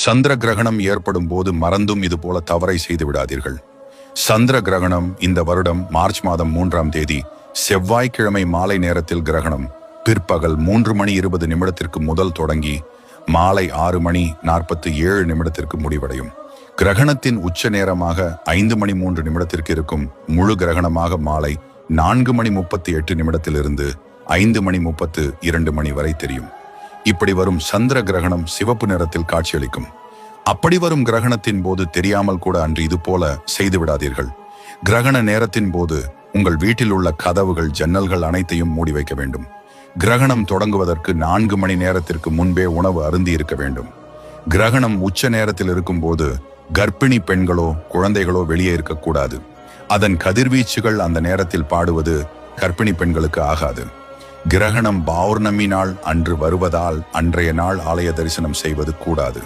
சந்திர கிரகணம் ஏற்படும் போது மறந்தும் இது போல தவறை செய்து விடாதீர்கள். சந்திர கிரகணம் இந்த வருடம் மார்ச் மாதம் 3ஆம் தேதி செவ்வாய்க்கிழமை மாலை நேரத்தில் கிரகணம் பிற்பகல் 3:20 முதல் தொடங்கி மாலை 6:47 முடிவடையும். கிரகணத்தின் உச்ச நேரமாக 5:03 இருக்கும். முழு கிரகணமாக மாலை 4:38 5:32 வரை தெரியும். இப்படி வரும் சந்திர கிரகணம் சிவப்பு நிறத்தில் காட்சியளிக்கும். அப்படி வரும் கிரகணத்தின் போது தெரியாமல் கூட அன்று இது போல செய்து விடாதீர்கள். கிரகண நேரத்தின் போது உங்கள் வீட்டில் உள்ள கதவுகள் ஜன்னல்கள் அனைத்தையும் மூடி வைக்க வேண்டும். கிரகணம் தொடங்குவதற்கு 4 மணி நேரத்திற்கு முன்பே உணவு அருந்தி இருக்க வேண்டும். கிரகணம் உச்ச நேரத்தில் இருக்கும் போது கர்ப்பிணி பெண்களோ குழந்தைகளோ வெளியே இருக்கக்கூடாது. அதன் கதிர்வீச்சுகள் அந்த நேரத்தில் பாடுவது கர்ப்பிணி பெண்களுக்கு ஆகாது. கிரகணம் பௌர்ணமி நாள் அன்று வருவதால் அன்றைய நாள் ஆலய தரிசனம் செய்வது கூடாது.